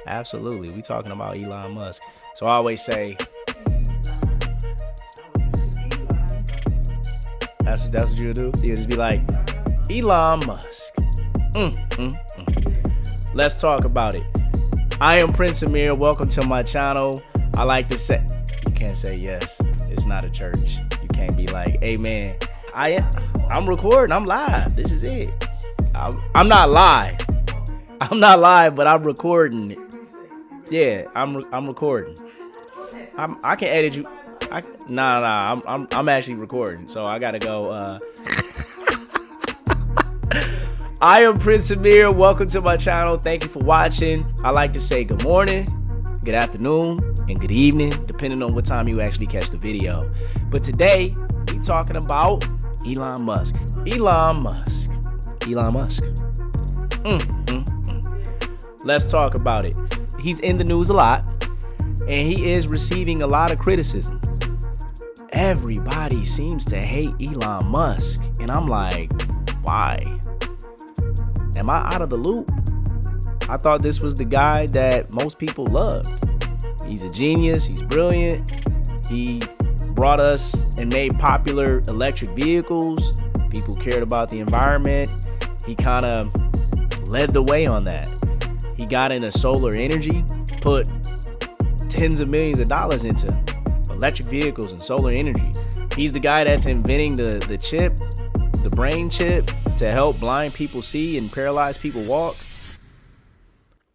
Absolutely. We talking about Elon Musk. So I always say, that's what you do? You just be like, Elon Musk. Let's talk about it. I am Prince Amir. Welcome to my channel. I like to say, you can't say yes. It's not a church. You can't be like, hey man, I'm recording. I'm live. This is it. I'm not live. I'm not live, but I'm recording it. Yeah, I'm recording. I can edit you. I'm actually recording, so I gotta go. I am Prince Amir. Welcome to my channel. Thank you for watching. I like to say good morning, good afternoon, and good evening, depending on what time you actually catch the video. But today, we talking about Elon Musk. Elon Musk. Elon Musk. Let's talk about it. He's in the news a lot, and he is receiving a lot of criticism. Everybody seems to hate Elon Musk, and I'm like, why? Am I out of the loop? I thought this was the guy that most people loved. He's a genius. He's brilliant. He brought us and made popular electric vehicles. People cared about the environment. He kind of led the way on that. He got into solar energy, put tens of millions of dollars into electric vehicles and solar energy. He's the guy that's inventing the chip, the brain chip, to help blind people see and paralyzed people walk.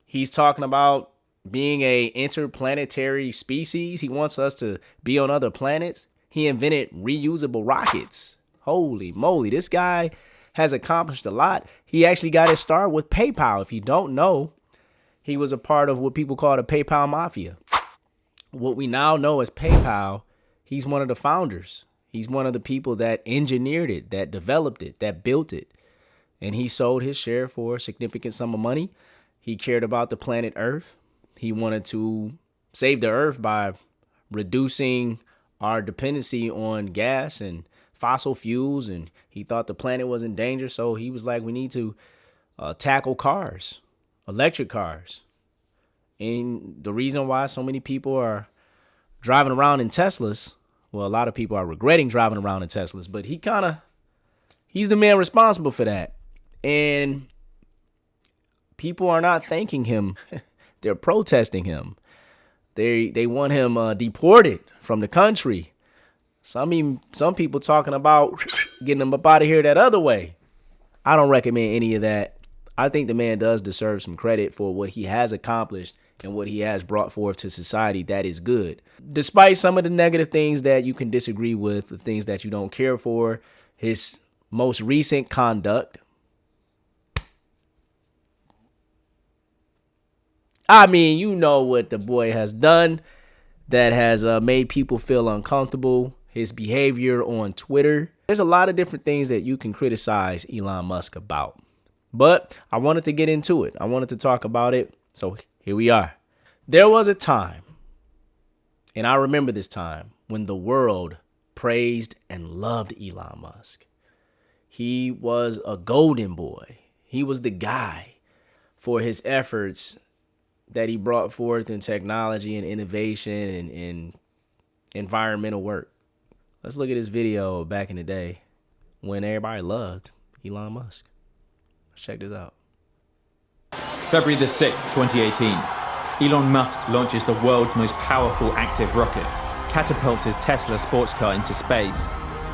He's talking about being a interplanetary species. He wants us to be on other planets. He invented reusable rockets. Holy moly, this guy has accomplished a lot. He actually got his start with PayPal. If you don't know, he was a part of what people call the PayPal Mafia. What we now know as PayPal, he's one of the founders. He's one of the people that engineered it, that developed it, that built it. And he sold his share for a significant sum of money. He cared about the planet Earth. He wanted to save the Earth by reducing our dependency on gas and fossil fuels. And he thought the planet was in danger. So he was like, we need to tackle cars, electric cars. And the reason why so many people are driving around in Teslas, well, a lot of people are regretting driving around in Teslas, but he's the man responsible for that. And people are not thanking him. They're protesting him. They want him deported from the country. Some people talking about getting him up out of here that other way. I don't recommend any of that. I think the man does deserve some credit for what he has accomplished and what he has brought forth to society. That is good. Despite some of the negative things that you can disagree with, the things that you don't care for, his most recent conduct, I mean, you know what the boy has done that has made people feel uncomfortable. His behavior on Twitter. There's a lot of different things that you can criticize Elon Musk about. But I wanted to get into it. I wanted to talk about it. So here we are. There was a time, and I remember this time, when the world praised and loved Elon Musk. He was a golden boy. He was the guy for his efforts that he brought forth in technology and innovation and environmental work. Let's look at this video back in the day when everybody loved Elon Musk. Let's check this out. February the 6th, 2018. Elon Musk launches the world's most powerful active rocket, catapults his Tesla sports car into space,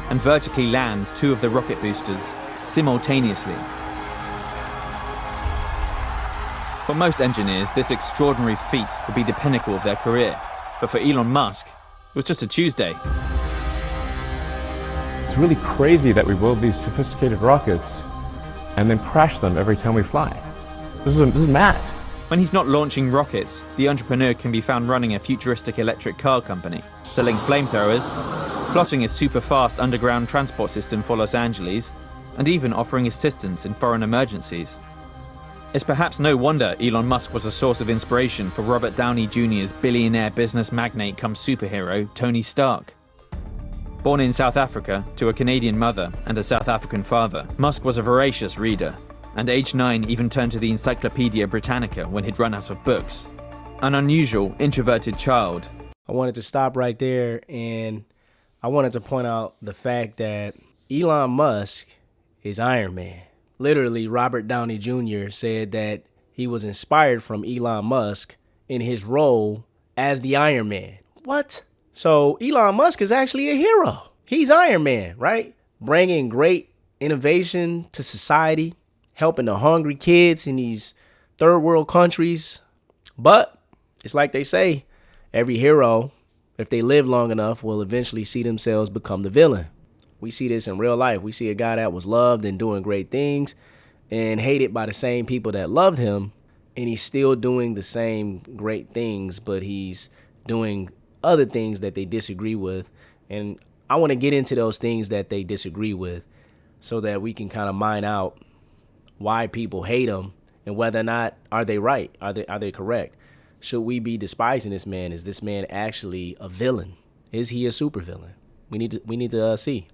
and vertically lands 2 of the rocket boosters simultaneously. For most engineers, this extraordinary feat would be the pinnacle of their career. But for Elon Musk, it was just a Tuesday. It's really crazy that we build these sophisticated rockets and then crash them every time we fly. This is mad. When he's not launching rockets, the entrepreneur can be found running a futuristic electric car company, selling flamethrowers, plotting a super-fast underground transport system for Los Angeles, and even offering assistance in foreign emergencies. It's perhaps no wonder Elon Musk was a source of inspiration for Robert Downey Jr.'s billionaire business magnate come superhero, Tony Stark. Born in South Africa to a Canadian mother and a South African father, Musk was a voracious reader, and age 9 even turned to the Encyclopedia Britannica when he'd run out of books. an unusual, introverted child. I wanted to stop right there, and I wanted to point out the fact that Elon Musk is Iron Man. Literally, Robert Downey Jr. said that he was inspired from Elon Musk in his role as the Iron Man. What? So Elon Musk is actually a hero. He's Iron Man, right? Bringing great innovation to society, helping the hungry kids in these third world countries. But it's like they say, every hero, if they live long enough, will eventually see themselves become the villain. We see this in real life. We see a guy that was loved and doing great things and hated by the same people that loved him, and he's still doing the same great things, but he's doing other things that they disagree with. And I want to get into those things that they disagree with so that we can kind of mine out why people hate him and whether or not are they right? Are they correct? Should we be despising this man? Is this man actually a villain? Is he a supervillain? We need to see.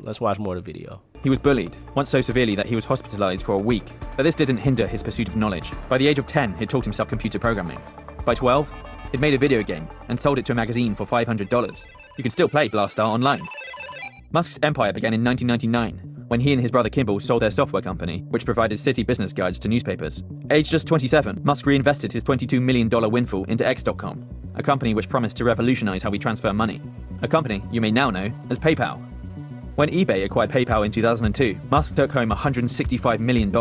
Let's watch more of the video. He was bullied, once so severely that he was hospitalized for a week. But this didn't hinder his pursuit of knowledge. By the age of 10, he'd taught himself computer programming. By 12, he'd made a video game and sold it to a magazine for $500. You can still play Blastar online. Musk's empire began in 1999, when he and his brother Kimball sold their software company, which provided city business guides to newspapers. Aged just 27, Musk reinvested his $22 million windfall into X.com, a company which promised to revolutionize how we transfer money. A company you may now know as PayPal. When eBay acquired PayPal in 2002, Musk took home $165 million.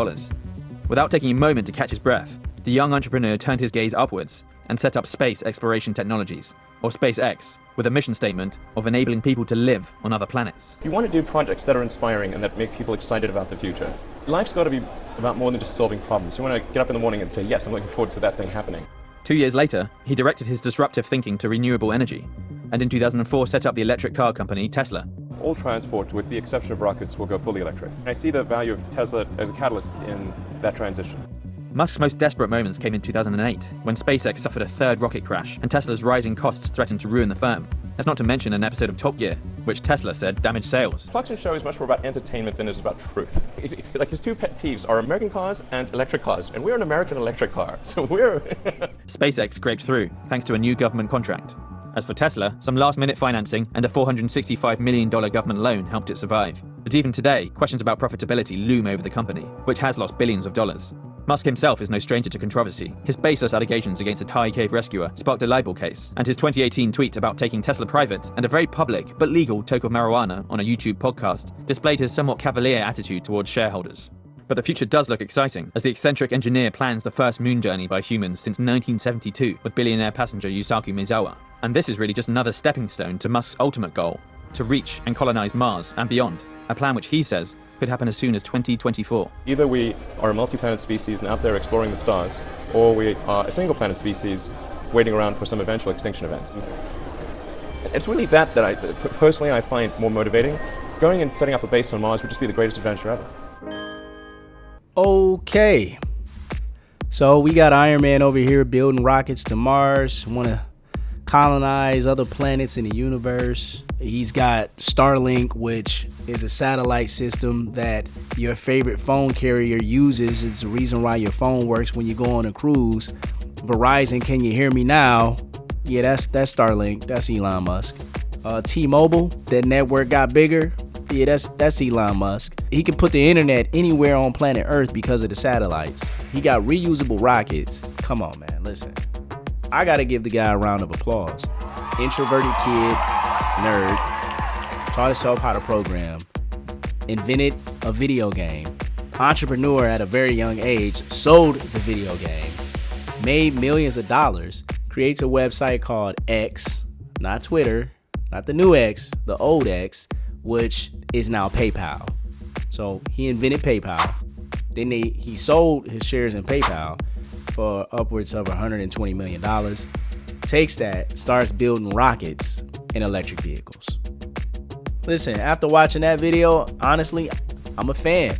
Without taking a moment to catch his breath, the young entrepreneur turned his gaze upwards and set up Space Exploration Technologies, or SpaceX, with a mission statement of enabling people to live on other planets. You want to do projects that are inspiring and that make people excited about the future. Life's got to be about more than just solving problems. You want to get up in the morning and say, yes, I'm looking forward to that thing happening. 2 years later, he directed his disruptive thinking to renewable energy, and in 2004 set up the electric car company Tesla. All transport, with the exception of rockets, will go fully electric. I see the value of Tesla as a catalyst in that transition. Musk's most desperate moments came in 2008, when SpaceX suffered a third rocket crash, and Tesla's rising costs threatened to ruin the firm. That's not to mention an episode of Top Gear, which Tesla said damaged sales. Clarkson's show is much more about entertainment than it is about truth. Like, his two pet peeves are American cars and electric cars, and we're an American electric car, so we're... SpaceX scraped through, thanks to a new government contract. As for Tesla, some last-minute financing and a $465 million government loan helped it survive. But even today, questions about profitability loom over the company, which has lost billions of dollars. Musk himself is no stranger to controversy. His baseless allegations against a Thai cave rescuer sparked a libel case, and his 2018 tweet about taking Tesla private and a very public but legal toke of marijuana on a YouTube podcast displayed his somewhat cavalier attitude towards shareholders. But the future does look exciting, as the eccentric engineer plans the first moon journey by humans since 1972 with billionaire passenger Yusaku Maezawa. And this is really just another stepping stone to Musk's ultimate goal, to reach and colonize Mars and beyond, a plan which he says could happen as soon as 2024. Either we are a multi-planet species and out there exploring the stars, or we are a single-planet species waiting around for some eventual extinction event. It's really that I personally I find more motivating. Going and setting up a base on Mars would just be the greatest adventure ever. Okay, so we got Iron Man over here building rockets to Mars, want to colonize other planets in the universe. He's got Starlink, which is a satellite system that your favorite phone carrier uses. It's the reason why your phone works when you go on a cruise. Verizon, can you hear me now? Yeah, that's Starlink. That's Elon Musk. T-Mobile, that network got bigger. Yeah, that's Elon Musk. He can put the internet anywhere on planet Earth because of the satellites. He got reusable rockets. Come on, man, listen. I gotta give the guy a round of applause. Introverted kid, nerd, taught himself how to program, invented a video game, entrepreneur at a very young age, sold the video game, made millions of dollars, creates a website called X, not Twitter, not the new X, the old X, which is now PayPal. So he invented PayPal. Then he sold his shares in PayPal for upwards of $120 million. Takes that, starts building rockets and electric vehicles. Listen, after watching that video, honestly, I'm a fan.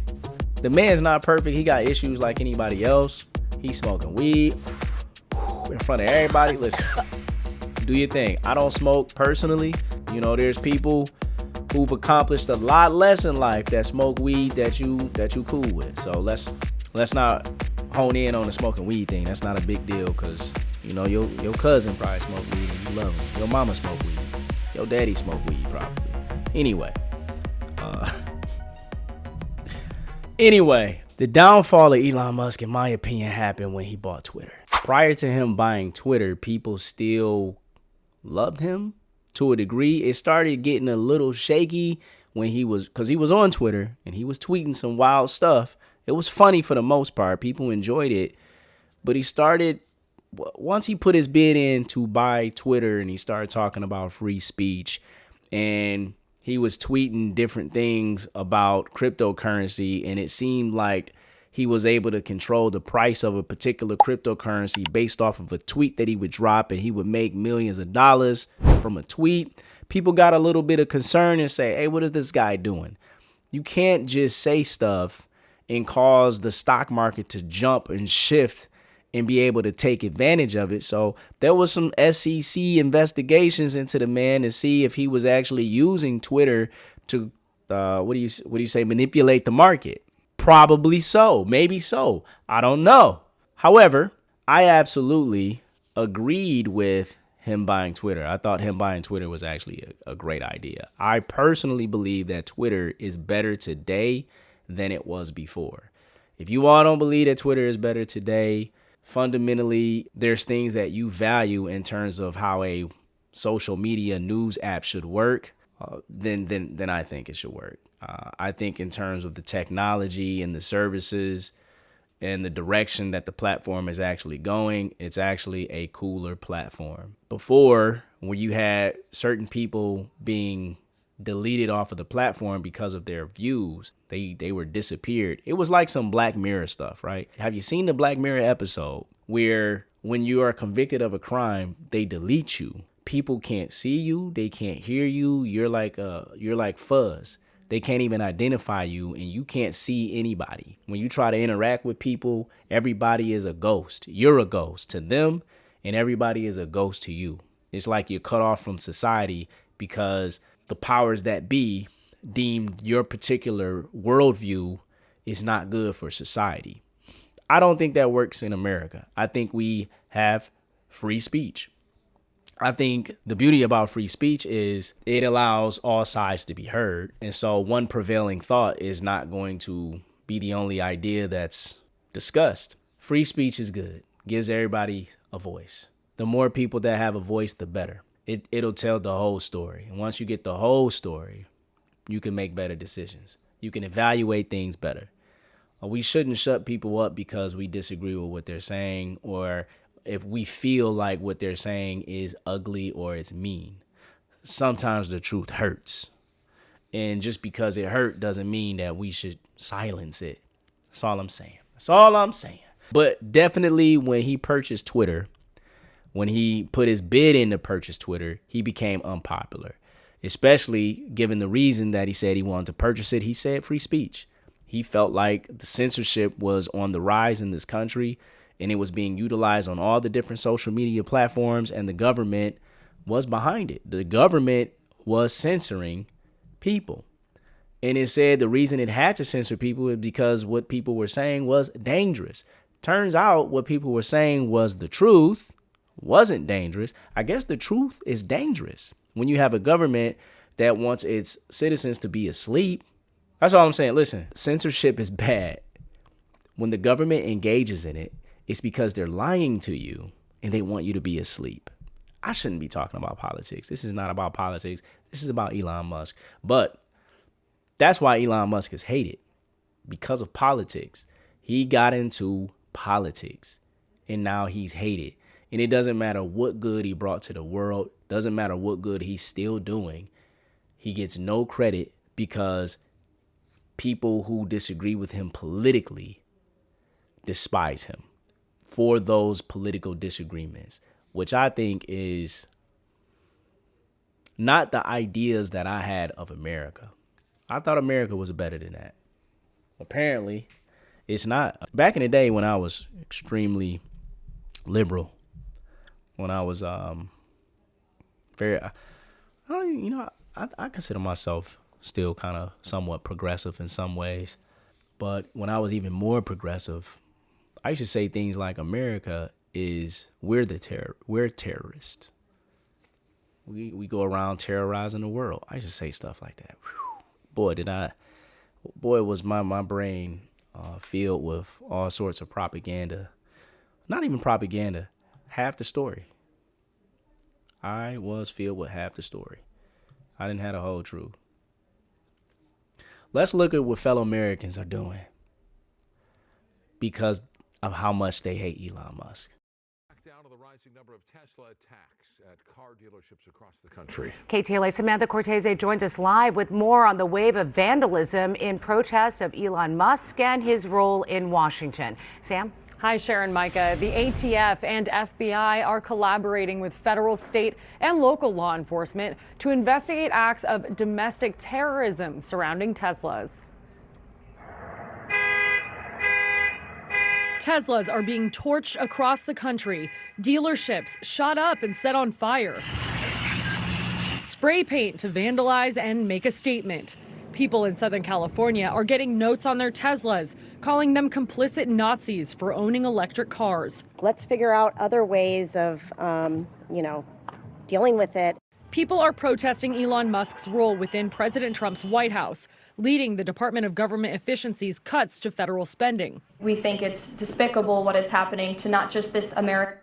The man's not perfect. He got issues like anybody else. He's smoking weed in front of everybody. Listen, do your thing. I don't smoke personally. You know, there's people who've accomplished a lot less in life that smoke weed that you cool with. So let's not hone in on the smoking weed thing. That's not a big deal because, You know, your cousin probably smoke weed and you love him. Your mama smoke weed. Your daddy smoke weed probably. Anyway, the downfall of Elon Musk, in my opinion, happened when he bought Twitter. Prior to him buying Twitter, people still loved him to a degree. It started getting a little shaky when because he was on Twitter and he was tweeting some wild stuff. It was funny for the most part. People enjoyed it. But once he put his bid in to buy Twitter and he started talking about free speech and he was tweeting different things about cryptocurrency, and it seemed like he was able to control the price of a particular cryptocurrency based off of a tweet that he would drop, and he would make millions of dollars from a tweet. People got a little bit of concern and say, hey, what is this guy doing? You can't just say stuff and cause the stock market to jump and shift and be able to take advantage of it. So there was some SEC investigations into the man to see if he was actually using Twitter to, manipulate the market. Probably so. Maybe so. I don't know. However, I absolutely agreed with him buying Twitter. I thought him buying Twitter was actually a great idea. I personally believe that Twitter is better today than it was before. If you all don't believe that Twitter is better today, fundamentally, there's things that you value in terms of how a social media news app should work, then I think it should work. I think in terms of the technology and the services and the direction that the platform is actually going, it's actually a cooler platform. Before, when you had certain people being deleted off of the platform because of their views, they were disappeared. It was like some Black Mirror stuff, right? Have you seen the Black Mirror episode where when you are convicted of a crime, they delete you? People can't see you, they can't hear you. You're like fuzz. They can't even identify you, and you can't see anybody. When you try to interact with people, everybody is a ghost. You're a ghost to them, and everybody is a ghost to you. It's like you're cut off from society because the powers that be deemed your particular worldview is not good for society. I don't think that works in America. I think we have free speech. I think the beauty about free speech is it allows all sides to be heard. And so one prevailing thought is not going to be the only idea that's discussed. Free speech is good. Gives everybody a voice. The more people that have a voice, the better. It'll tell the whole story. And once you get the whole story, you can make better decisions. You can evaluate things better. We shouldn't shut people up because we disagree with what they're saying, or if we feel like what they're saying is ugly or it's mean. Sometimes the truth hurts. And just because it hurt doesn't mean that we should silence it. That's all I'm saying. But definitely when he purchased Twitter, when he put his bid in to purchase Twitter, he became unpopular, especially given the reason that he said he wanted to purchase it. He said free speech. He felt like the censorship was on the rise in this country, and it was being utilized on all the different social media platforms, and the government was behind it. The government was censoring people. And it said the reason it had to censor people is because what people were saying was dangerous. Turns out what people were saying was the truth, wasn't dangerous. I guess the truth is dangerous when you have a government that wants its citizens to be asleep. That's all I'm saying. Listen, censorship is bad. When the government engages in it, it's because they're lying to you and they want you to be asleep. I shouldn't be talking about politics. This is not about politics. This is about Elon Musk. But that's why Elon Musk is hated, because of politics. He got into politics and now he's hated. And it doesn't matter what good he brought to the world. Doesn't matter what good he's still doing. He gets no credit because people who disagree with him politically despise him for those political disagreements, which I think is not the ideas that I had of America. I thought America was better than that. Apparently, it's not. Back in the day when I was extremely liberal, when I was very, I consider myself still kind of somewhat progressive in some ways. But when I was even more progressive, I used to say things like America is we're terrorists. We go around terrorizing the world. I just say stuff like that. Whew. Boy, was my brain filled with all sorts of propaganda. Not even propaganda, half the story. I was filled with half the story. I didn't have the whole truth. Let's look at what fellow Americans are doing because of how much they hate Elon Musk. Down to the rising number of Tesla attacks at car dealerships across the country. KTLA Samantha Cortese joins us live with more on the wave of vandalism in protest of Elon Musk and his role in Washington. Sam? Hi, Sharon, Micah. The ATF and FBI are collaborating with federal, state, and local law enforcement to investigate acts of domestic terrorism surrounding Teslas. Teslas are being torched across the country. Dealerships shot up and set on fire. Spray paint to vandalize and make a statement. People in Southern California are getting notes on their Teslas, calling them complicit Nazis for owning electric cars. Let's figure out other ways of, dealing with it. People are protesting Elon Musk's role within President Trump's White House, leading the Department of Government Efficiency's cuts to federal spending. We think it's despicable what is happening to not just this American.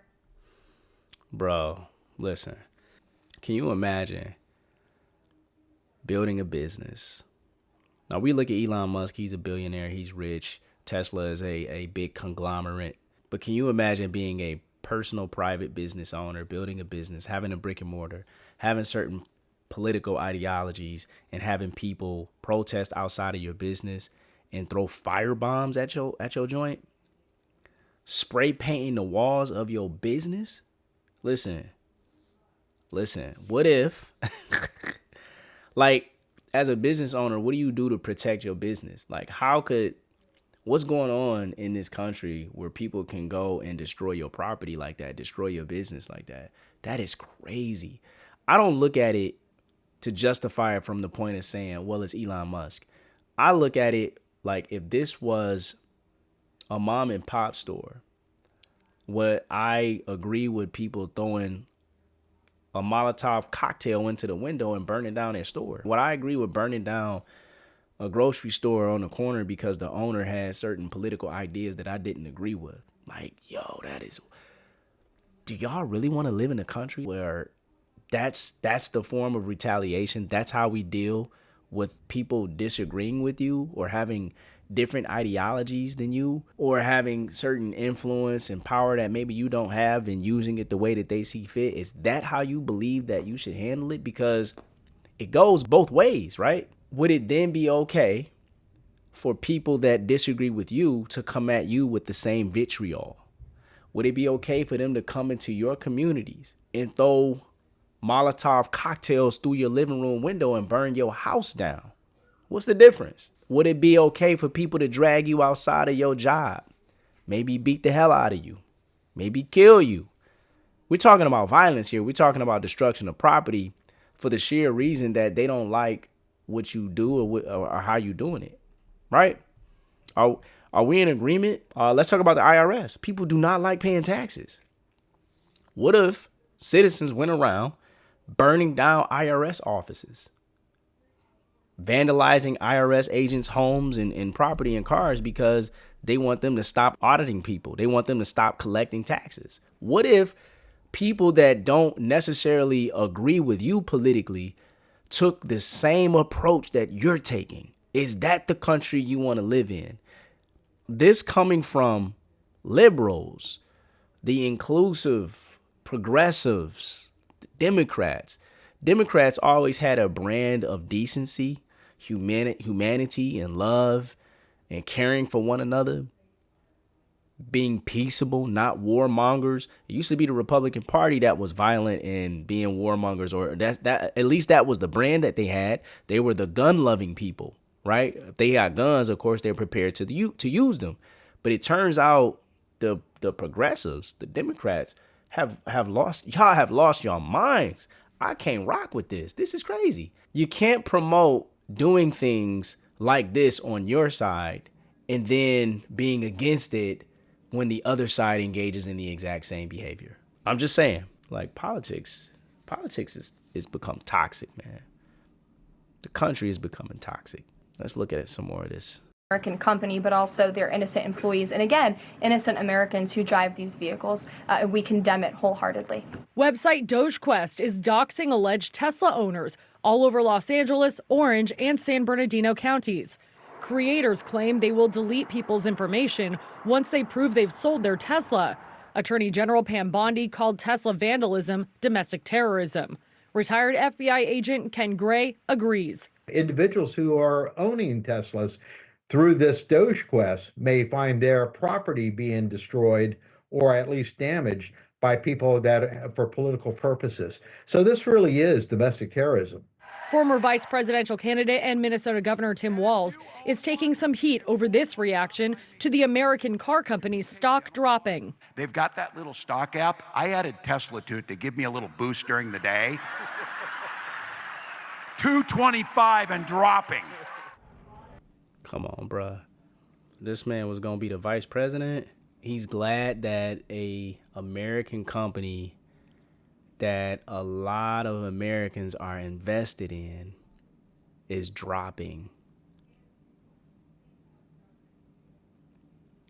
Bro, listen. Can you imagine building a business? Now, we look at Elon Musk. He's a billionaire. He's rich. Tesla is a big conglomerate. But can you imagine being a personal private business owner, building a business, having a brick and mortar, having certain political ideologies, and having people protest outside of your business and throw fire bombs at your joint? Spray painting the walls of your business? Listen, what if, like, as a business owner, what do you do to protect your business? Like, what's going on in this country where people can go and destroy your property like that, destroy your business like that? That is crazy. I don't look at it to justify it from the point of saying, well, it's Elon Musk. I look at it like if this was a mom and pop store, what I agree with people throwing a Molotov cocktail into the window and burning down their store. What I agree with burning down a grocery store on the corner because the owner had certain political ideas that I didn't agree with. Like, yo, do y'all really want to live in a country where that's the form of retaliation? That's how we deal with people disagreeing with you or having different ideologies than you or having certain influence and power that maybe you don't have and using it the way that they see fit? Is that how you believe that you should handle it? Because it goes both ways, right? Would it then be okay for people that disagree with you to come at you with the same vitriol? Would it be okay for them to come into your communities and throw Molotov cocktails through your living room window and burn your house down? What's the difference? Would it be okay for people to drag you outside of your job? Maybe beat the hell out of you. Maybe kill you. We're talking about violence here. We're talking about destruction of property for the sheer reason that they don't like what you do or how you doing it, right? Are we in agreement? Let's talk about the IRS. People do not like paying taxes. What if citizens went around burning down IRS offices, vandalizing IRS agents' homes and property and cars because they want them to stop auditing people? They want them to stop collecting taxes. What if people that don't necessarily agree with you politically took the same approach that you're taking? Is that the country you want to live in? This coming from liberals, the inclusive progressives, Democrats. Democrats always had a brand of decency, humanity and love and caring for one another, being peaceable, not warmongers. It used to be the Republican Party that was violent and being warmongers, or that at least that was the brand that they had. They were the gun-loving people, right? If they got guns, of course, they're prepared to use them. But it turns out the progressives, the Democrats, have lost your minds. I can't rock with this. This is crazy. You can't promote doing things like this on your side and then being against it when the other side engages in the exact same behavior. I'm just saying, like, politics is become toxic, man. The country is becoming toxic. Let's look at some more of this. American company, but also their innocent employees, and again, innocent Americans who drive these vehicles. We condemn it wholeheartedly. Website DogeQuest is doxing alleged Tesla owners all over Los Angeles, Orange, and San Bernardino counties. Creators claim they will delete people's information once they prove they've sold their Tesla. Attorney General Pam Bondi called Tesla vandalism domestic terrorism. Retired FBI agent Ken Gray agrees. Individuals who are owning Teslas through this DogeQuest may find their property being destroyed or at least damaged by people that for political purposes. So this really is domestic terrorism. Former vice presidential candidate and Minnesota Governor Tim Walz is taking some heat over this reaction to the American car company's stock dropping. They've got that little stock app. I added Tesla to it to give me a little boost during the day. 225 and dropping. Come on, bruh. This man was going to be the vice president. He's glad that a American company that a lot of Americans are invested in is dropping.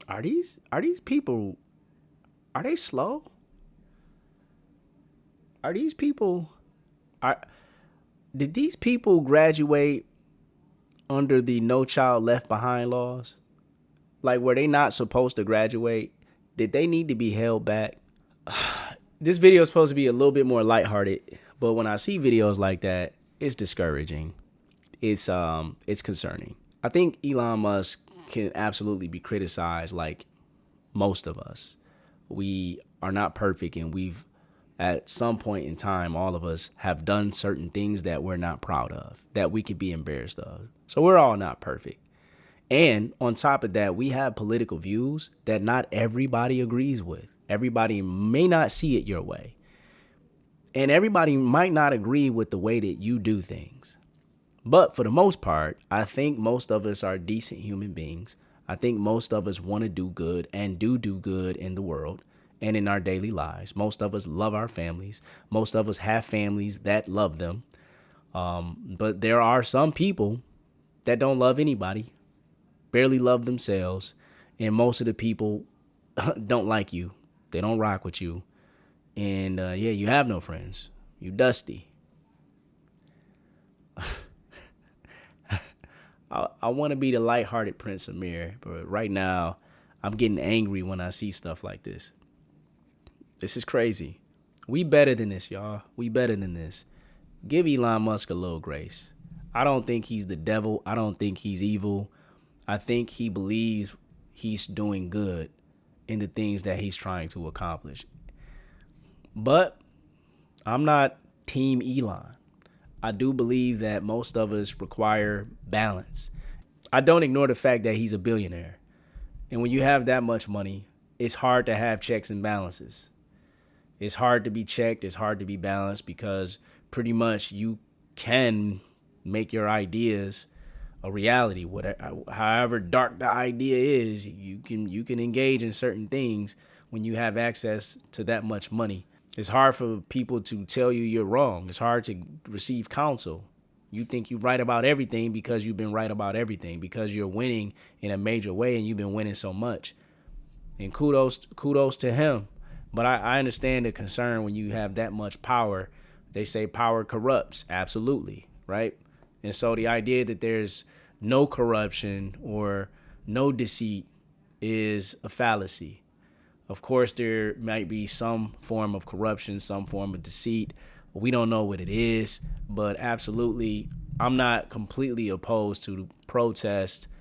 Are these people, are they slow? Did these people graduate under the No Child Left Behind laws? Like, were they not supposed to graduate? Did they need to be held back? This video is supposed to be a little bit more lighthearted, but when I see videos like that, it's discouraging. It's concerning. I think Elon Musk can absolutely be criticized like most of us. We are not perfect, and we've, at some point in time, all of us have done certain things that we're not proud of, that we could be embarrassed of. So we're all not perfect. And on top of that, we have political views that not everybody agrees with. Everybody may not see it your way. And everybody might not agree with the way that you do things. But for the most part, I think most of us are decent human beings. I think most of us want to do good and do good in the world and in our daily lives. Most of us love our families. Most of us have families that love them. But there are some people that don't love anybody, barely love themselves, and most of the people don't like you. They don't rock with you. And you have no friends. You dusty. I want to be the lighthearted Prince Amir, but right now I'm getting angry when I see stuff like this. This is crazy. We better than this, y'all. We better than this. Give Elon Musk a little grace. I don't think he's the devil. I don't think he's evil. I think he believes he's doing good in the things that he's trying to accomplish. But I'm not Team Elon. I do believe that most of us require balance. I don't ignore the fact that he's a billionaire. And when you have that much money, it's hard to have checks and balances. It's hard to be checked. It's hard to be balanced because pretty much you can make your ideas a reality. Whatever, however dark the idea is, you can engage in certain things when you have access to that much money. It's hard for people to tell you you're wrong. It's hard to receive counsel. You think you're right about everything because you've been right about everything, because you're winning in a major way and you've been winning so much. And kudos to him. But I understand the concern when you have that much power. They say power corrupts. Absolutely. Right. And so the idea that there's no corruption or no deceit is a fallacy. Of course, there might be some form of corruption, some form of deceit. We don't know what it is, but absolutely, I'm not completely opposed to protesting,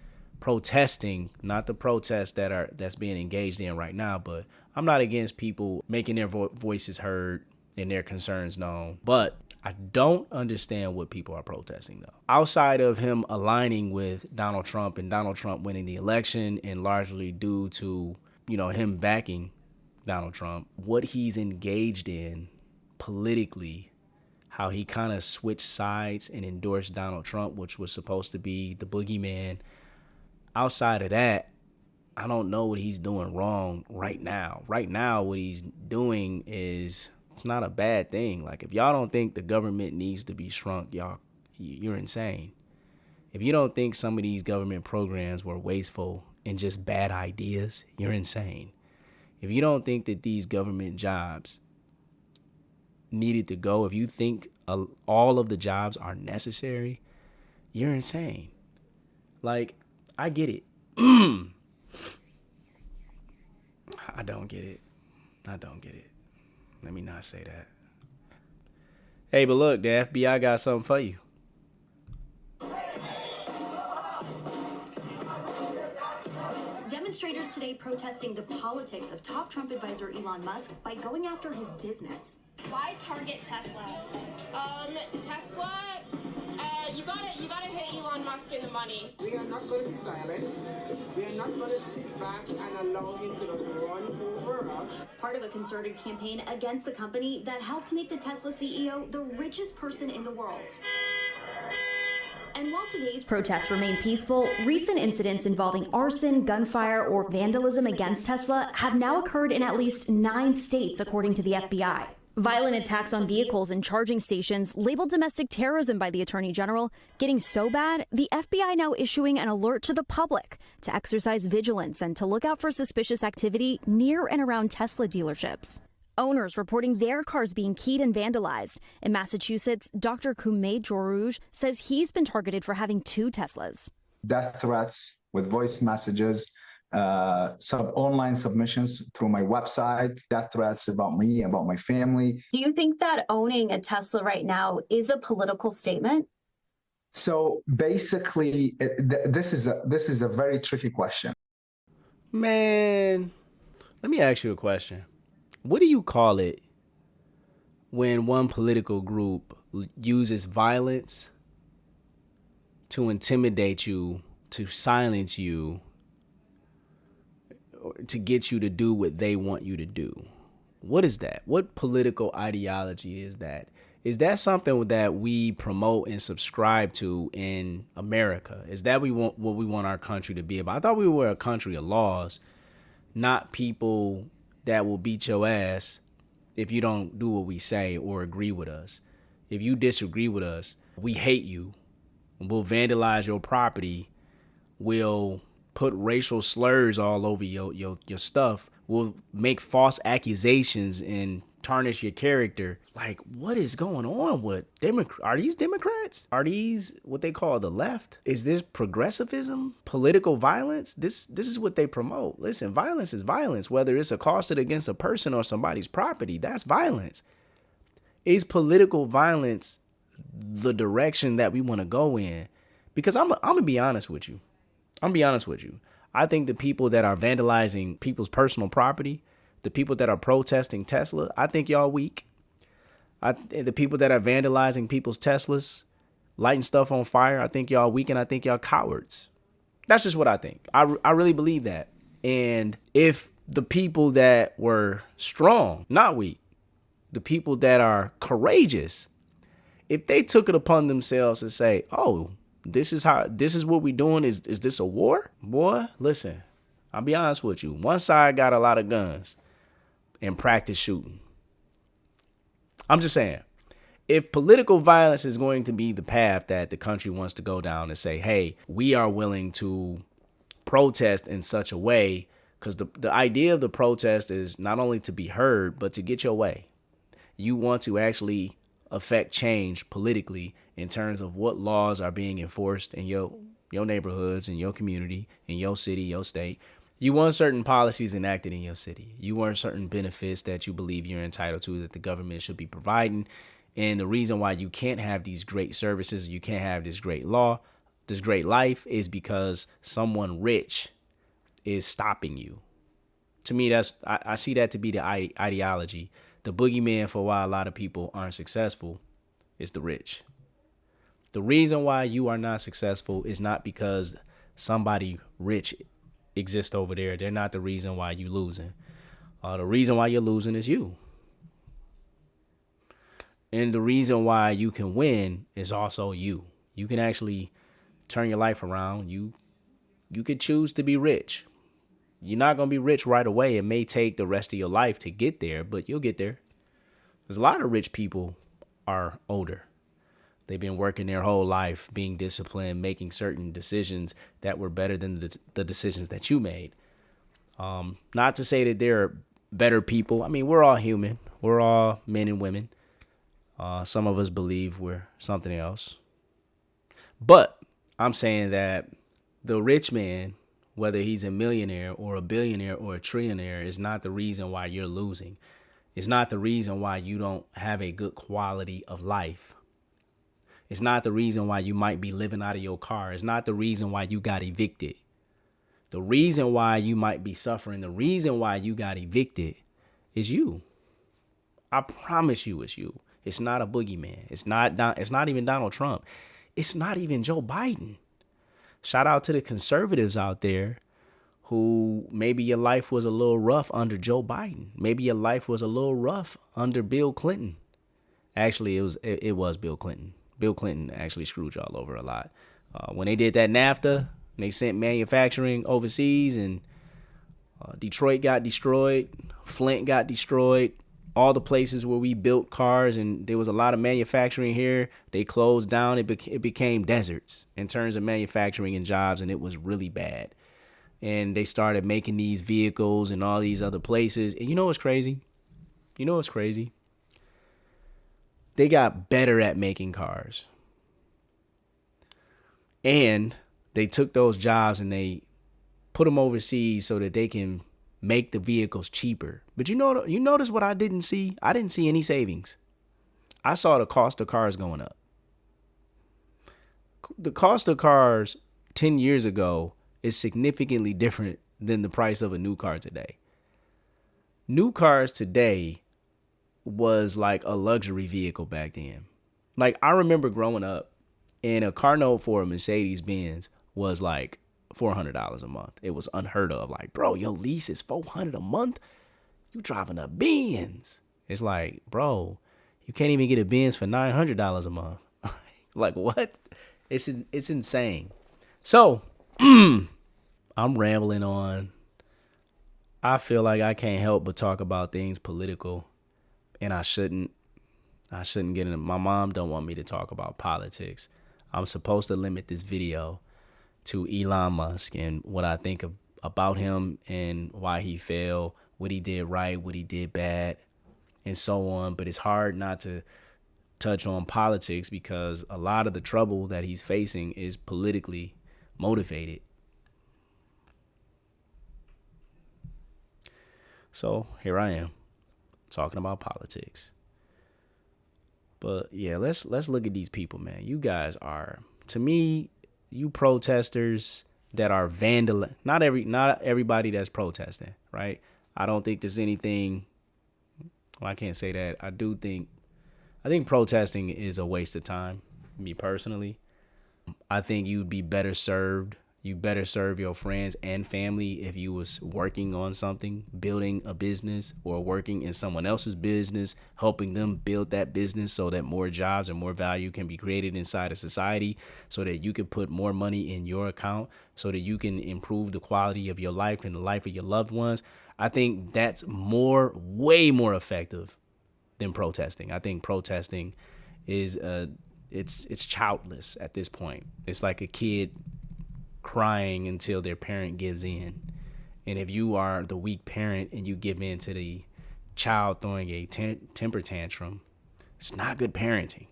not the protests that's being engaged in right now, but I'm not against people making their voices heard and their concerns known. But I don't understand what people are protesting, though. Outside of him aligning with Donald Trump and Donald Trump winning the election, and largely due to him backing Donald Trump, what he's engaged in politically, how he kind of switched sides and endorsed Donald Trump, which was supposed to be the boogeyman. Outside of that, I don't know what he's doing wrong right now. Right now, what he's doing is, it's not a bad thing. Like, if y'all don't think the government needs to be shrunk, you're insane. If you don't think some of these government programs were wasteful and just bad ideas, you're insane. If you don't think that these government jobs needed to go, if you think all of the jobs are necessary, you're insane. Like, I get it. I don't get it. Let me not say that. Hey, but look, the FBI got something for you. Demonstrators today protesting the politics of top Trump advisor Elon Musk by going after his business. Why target Tesla? Tesla, you gotta hit Elon Musk in the money. We are not going to be silent. We are not going to sit back and allow him to just run over us. Part of a concerted campaign against the company that helped make the Tesla CEO the richest person in the world. And while today's protests remain peaceful, recent incidents involving arson, gunfire, or vandalism against Tesla have now occurred in at least 9 states, according to the FBI. Violent attacks on vehicles and charging stations, labeled domestic terrorism by the Attorney General, getting so bad, the FBI now issuing an alert to the public to exercise vigilance and to look out for suspicious activity near and around Tesla dealerships. Owners reporting their cars being keyed and vandalized. In Massachusetts, Dr. Kumail Joruj says he's been targeted for having 2 Teslas. Death threats with voice messages, online submissions through my website, death threats about me, about my family. Do you think that owning a Tesla right now is a political statement? So basically, this is a very tricky question. Man, let me ask you a question. What do you call it when one political group uses violence to intimidate you, to silence you, or to get you to do what they want you to do? What is that? What political ideology is that? Is that something that we promote and subscribe to in America? Is that what we want our country to be about? I thought we were a country of laws, not people that will beat your ass if you don't do what we say or agree with us. If you disagree with us, we hate you. We'll vandalize your property. We'll put racial slurs all over your stuff. We'll make false accusations and tarnish your character. Like, what is going on with are these Democrats? Are these what they call the left? Is this progressivism? Political violence? This is what they promote. Listen, violence is violence, whether it's accosted against a person or somebody's property. That's violence. Is political violence the direction that we want to go in? Because I'm gonna be honest with you. I think the people that are vandalizing people's personal property, the people that are protesting Tesla, I think y'all weak. The people that are vandalizing people's Teslas, lighting stuff on fire, I think y'all weak, and I think y'all cowards. That's just what I think. I really believe that. And if the people that were strong, not weak, the people that are courageous, if they took it upon themselves to say, oh, this is what we're doing, is this a war? Boy, listen, I'll be honest with you. One side got a lot of guns and practice shooting. I'm just saying, if political violence is going to be the path that the country wants to go down and say, hey, we are willing to protest in such a way, because the idea of the protest is not only to be heard, but to get your way. You want to actually affect change politically in terms of what laws are being enforced in your neighborhoods, in your community, in your city, your state. You want certain policies enacted in your city. You want certain benefits that you believe you're entitled to, that the government should be providing. And the reason why you can't have these great services, you can't have this great law, this great life, is because someone rich is stopping you. To me, I see that to be the ideology. The boogeyman for why a lot of people aren't successful is the rich. The reason why you are not successful is not because somebody rich exists over there. They're not the reason why you're losing. The reason why you're losing is you. And the reason why you can win is also you. You can actually turn your life around. You could choose to be rich. You're not going to be rich right away. It may take the rest of your life to get there, but you'll get there. There's a lot of rich people are older. They've been working their whole life, being disciplined, making certain decisions that were better than the decisions that you made. Not to say that they're better people. I mean, we're all human. We're all men and women. Some of us believe we're something else. But I'm saying that the rich man, whether he's a millionaire or a billionaire or a trillionaire, is not the reason why you're losing. It's not the reason why you don't have a good quality of life. It's not the reason why you might be living out of your car. It's not the reason why you got evicted. The reason why you might be suffering, the reason why you got evicted is you. I promise you it's you. It's not a boogeyman. It's not even Donald Trump. It's not even Joe Biden. Shout out to the conservatives out there who maybe your life was a little rough under Joe Biden. Maybe your life was a little rough under Bill Clinton. Actually, it was Bill Clinton. Bill Clinton actually screwed y'all over a lot. When they did that NAFTA, and they sent manufacturing overseas, and Detroit got destroyed, Flint got destroyed, all the places where we built cars and there was a lot of manufacturing here, they closed down. It became deserts in terms of manufacturing and jobs, and it was really bad. And they started making these vehicles in all these other places. And you know what's crazy? They got better at making cars. And they took those jobs and they put them overseas so that they can make the vehicles cheaper. But you notice what I didn't see? I didn't see any savings. I saw the cost of cars going up. The cost of cars 10 years ago is significantly different than the price of a new car today. New cars today was like a luxury vehicle back then. Like, I remember growing up and a car note for a Mercedes-Benz was like $400 a month. It was unheard of. Like, bro, your lease is $400 a month? You driving a Benz. It's like, bro, you can't even get a Benz for $900 a month. Like, what? It's insane. So, I'm rambling on. I feel like I can't help but talk about things political, and I shouldn't get into. My mom don't want me to talk about politics. I'm supposed to limit this video to Elon Musk and what I think about him and why he failed, what he did right, what he did bad, and so on. But it's hard not to touch on politics because a lot of the trouble that he's facing is politically motivated. So here I am talking about politics. But yeah, let's look at these people, man. You guys are, to me, you protesters that are not everybody that's protesting, right? I don't think there's anything. Well, I can't say that. I think protesting is a waste of time, me personally. I think you'd be better served. You better serve your friends and family if you was working on something, building a business, or working in someone else's business, helping them build that business so that more jobs and more value can be created inside of society, so that you can put more money in your account, so that you can improve the quality of your life and the life of your loved ones. I think that's way more effective than protesting. I think protesting is it's childless at this point. It's like a kid crying until their parent gives in. And if you are the weak parent and you give in to the child throwing a temper tantrum, it's not good parenting.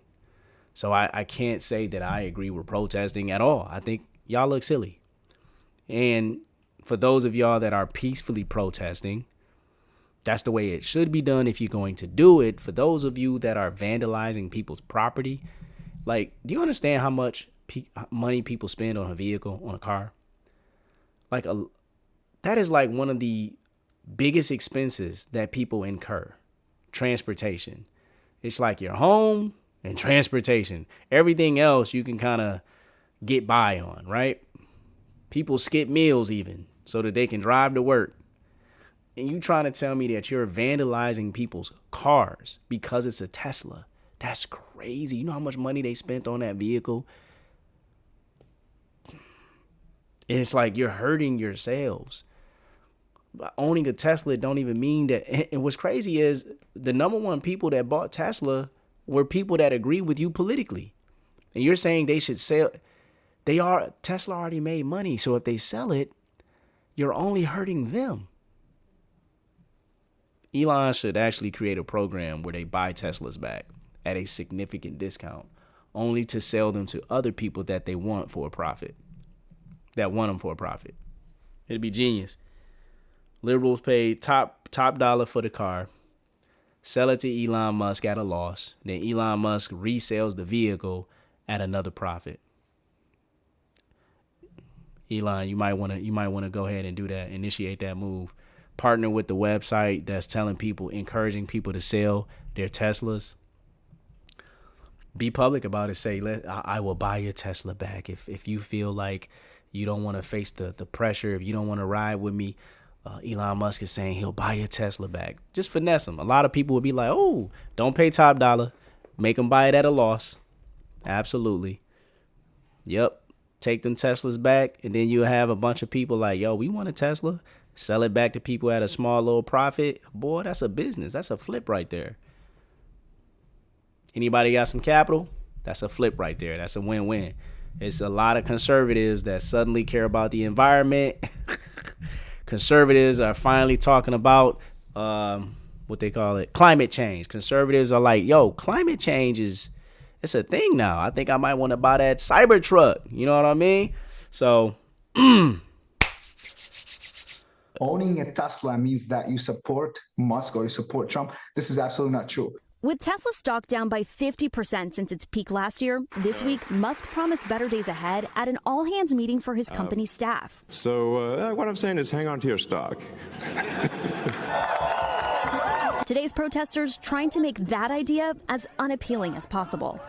So I can't say that I agree with protesting at all. I think y'all look silly. And for those of y'all that are peacefully protesting, that's the way it should be done if you're going to do it. For those of you that are vandalizing people's property, like, do you understand how much money people spend on a vehicle, on a car? Like, that is like one of the biggest expenses that people incur. Transportation. It's like your home and transportation. Everything else you can kind of get by on, right? People skip meals even so that they can drive to work. And you trying to tell me that you're vandalizing people's cars because it's a Tesla? That's crazy. You know how much money they spent on that vehicle? And it's like you're hurting yourselves. owning a Tesla don't even mean that. And what's crazy is the number one people that bought Tesla were people that agree with you politically. And you're saying they should sell. Tesla already made money. So if they sell it, you're only hurting them. Elon should actually create a program where they buy Teslas back at a significant discount, only to sell them to other people that they want for a profit. That want them for a profit. It'd be genius. Liberals pay top dollar for the car, sell it to Elon Musk at a loss. Then Elon Musk resells the vehicle at another profit. Elon, you might want to go ahead and do that, initiate that move. Partner with the website that's encouraging people to sell their Teslas. Be public about it. Say, I will buy your Tesla back if you feel like you don't want to face the pressure, if you don't want to ride with me. Elon Musk is saying he'll buy your Tesla back. Just finesse them. A lot of people would be like, oh, don't pay top dollar. Make them buy it at a loss. Absolutely. Yep. Take them Teslas back, and then you have a bunch of people like, yo, we want a Tesla. Sell it back to people at a small little profit. Boy, that's a business. That's a flip right there. Anybody got some capital? That's a flip right there. That's a win-win. It's a lot of conservatives that suddenly care about the environment. Conservatives are finally talking about what they call it, climate change. Conservatives are like, yo, climate change it's a thing now. I think I might want to buy that Cybertruck. You know what I mean? So owning a Tesla means that you support Musk or you support Trump. This is absolutely not true. With Tesla stock down by 50% since its peak last year, this week, Musk promised better days ahead at an all-hands meeting for his company staff. So what I'm saying is hang on to your stock. Today's protesters trying to make that idea as unappealing as possible.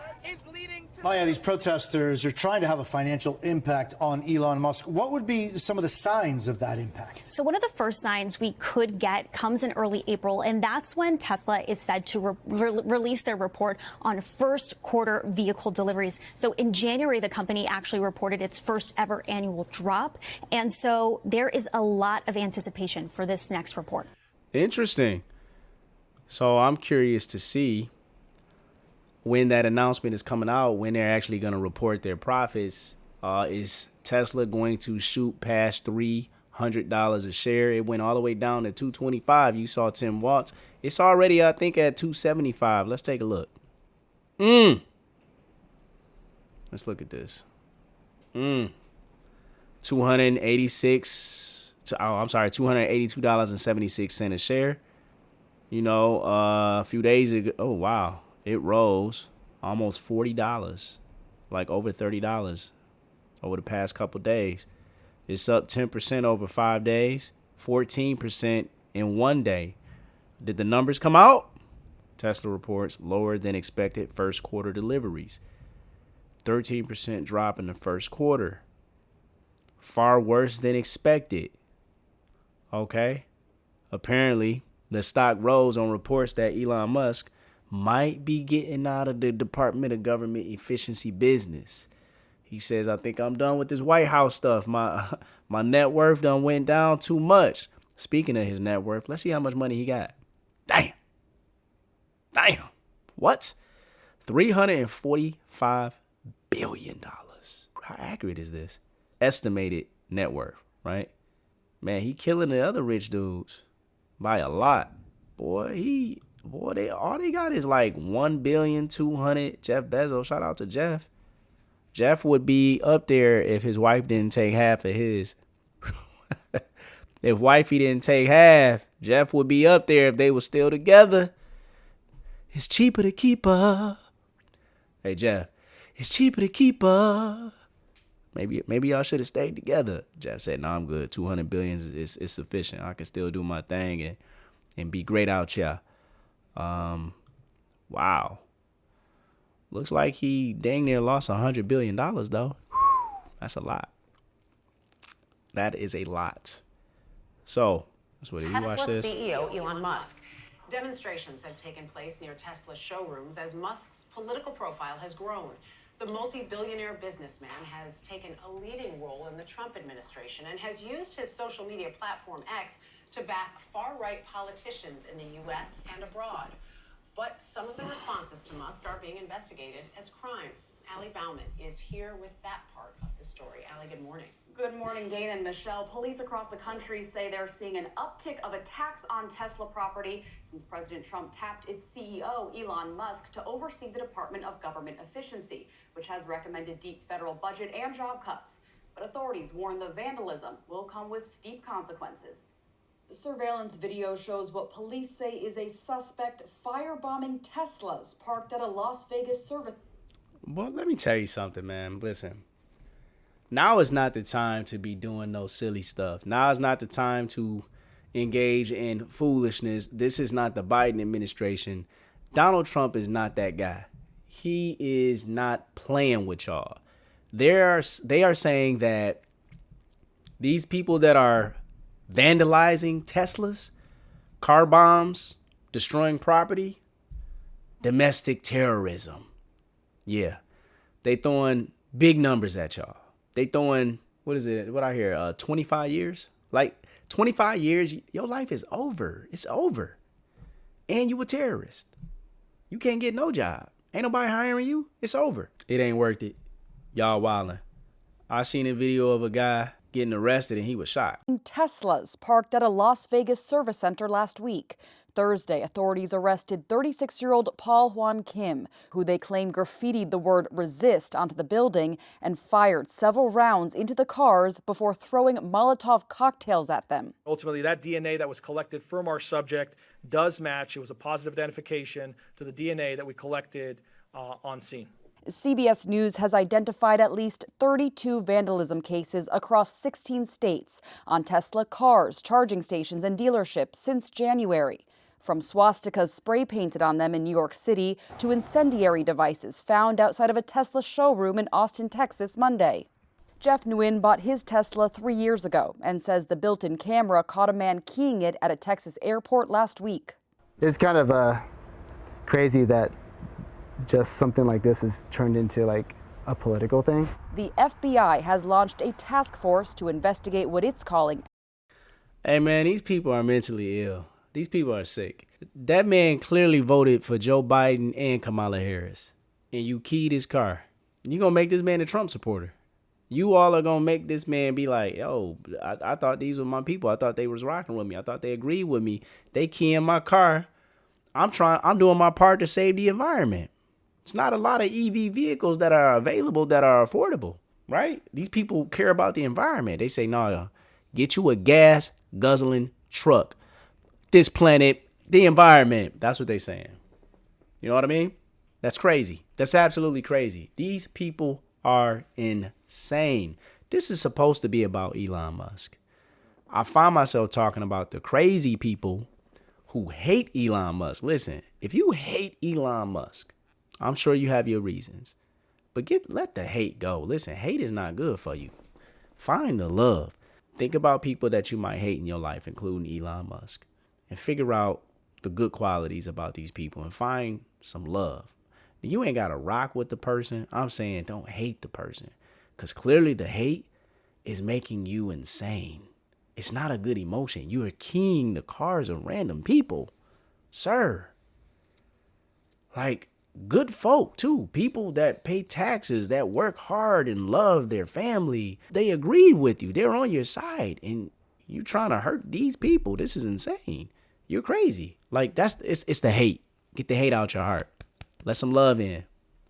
Oh, yeah, these protesters are trying to have a financial impact on Elon Musk. What would be some of the signs of that impact? So one of the first signs we could get comes in early April, and that's when Tesla is said to release their report on first quarter vehicle deliveries. So in January, the company actually reported its first ever annual drop. And so there is a lot of anticipation for this next report. Interesting. So I'm curious to see when that announcement is coming out, when they're actually going to report their profits. Is Tesla going to shoot past $300 a share? It went all the way down to $225. You saw Tim Waltz. It's already, I think, at $275. Let's take a look. Let's look at this. $282.76 a share. You know, a few days ago, oh wow, it rose almost $40, like over $30 over the past couple days. It's up 10% over 5 days, 14% in 1 day. Did the numbers come out? Tesla reports lower than expected first quarter deliveries. 13% drop in the first quarter. Far worse than expected. Okay. Apparently, the stock rose on reports that Elon Musk might be getting out of the Department of Government Efficiency business. He says, I think I'm done with this White House stuff. My net worth done went down too much. Speaking of his net worth, let's see how much money he got. Damn. What? $345 billion. How accurate is this? Estimated net worth, right? Man, he killing the other rich dudes by a lot. They got is like 1,200,000,000. Jeff Bezos, shout out to Jeff. Jeff would be up there if his wife didn't take half of his. If wifey didn't take half, Jeff would be up there if they were still together. It's cheaper to keep her. Hey Jeff, it's cheaper to keep her. Maybe y'all should have stayed together. Jeff said, no, I'm good. 200 billion is sufficient. I can still do my thing and be great out here. Wow. Looks like he dang near lost $100 billion, though. That's a lot. That is a lot. So, that's what you watch this. Tesla CEO Elon Musk. Demonstrations have taken place near Tesla showrooms as Musk's political profile has grown. The multi-billionaire businessman has taken a leading role in the Trump administration and has used his social media platform X to back far-right politicians in the U.S. and abroad. But some of the responses to Musk are being investigated as crimes. Allie Bauman is here with that part of the story. Allie, good morning. Good morning, Dana and Michelle. Police across the country say they're seeing an uptick of attacks on Tesla property since President Trump tapped its CEO, Elon Musk, to oversee the Department of Government Efficiency, which has recommended deep federal budget and job cuts. But authorities warn the vandalism will come with steep consequences. The surveillance video shows what police say is a suspect firebombing Teslas parked at a Las Vegas service. Well, let me tell you something, man. Listen. Now is not the time to be doing no silly stuff. Now is not the time to engage in foolishness. This is not the Biden administration. Donald Trump is not that guy. He is not playing with y'all. They are saying that these people that are vandalizing Teslas, car bombs, destroying property, domestic terrorism. Yeah, they throwing big numbers at y'all. They throwing, what is it? What I hear? 25 years? Like 25 years, your life is over. It's over. And you a terrorist. You can't get no job. Ain't nobody hiring you. It's over. It ain't worth it. Y'all wildin'. I seen a video of a guy getting arrested and he was shot. Teslas parked at a Las Vegas service center last week. Thursday, authorities arrested 36-year-old Paul Juan Kim, who they claim graffitied the word resist onto the building and fired several rounds into the cars before throwing Molotov cocktails at them. Ultimately, that DNA that was collected from our subject does match. It was a positive identification to the DNA that we collected on scene. CBS News has identified at least 32 vandalism cases across 16 states on Tesla cars, charging stations, and dealerships since January. From swastikas spray painted on them in New York City to incendiary devices found outside of a Tesla showroom in Austin, Texas, Monday. Jeff Nguyen bought his Tesla 3 years ago and says the built-in camera caught a man keying it at a Texas airport last week. It's kind of crazy that just something like this is turned into like a political thing. The FBI has launched a task force to investigate what it's calling. Hey man, these people are mentally ill. These people are sick. That man clearly voted for Joe Biden and Kamala Harris. And you keyed his car. You gonna make this man a Trump supporter. You all are gonna make this man be like, yo, I thought these were my people. I thought they was rocking with me. I thought they agreed with me. They keying my car. I'm doing my part to save the environment. It's not a lot of EV vehicles that are available that are affordable, right? These people care about the environment. They say, no, get you a gas guzzling truck. This planet, the environment. That's what they're saying. You know what I mean? That's crazy. That's absolutely crazy. These people are insane. This is supposed to be about Elon Musk. I find myself talking about the crazy people who hate Elon Musk. Listen, if you hate Elon Musk, I'm sure you have your reasons. But let the hate go. Listen, hate is not good for you. Find the love. Think about people that you might hate in your life, including Elon Musk. And figure out the good qualities about these people and find some love. You ain't got to rock with the person. I'm saying don't hate the person. Because clearly the hate is making you insane. It's not a good emotion. You are keying the cars of random people. Sir. Like, good folk, too. People that pay taxes, that work hard and love their family. They agreed with you. They're on your side. And you trying to hurt these people. This is insane. You're crazy. Like, it's the hate. Get the hate out your heart. Let some love in.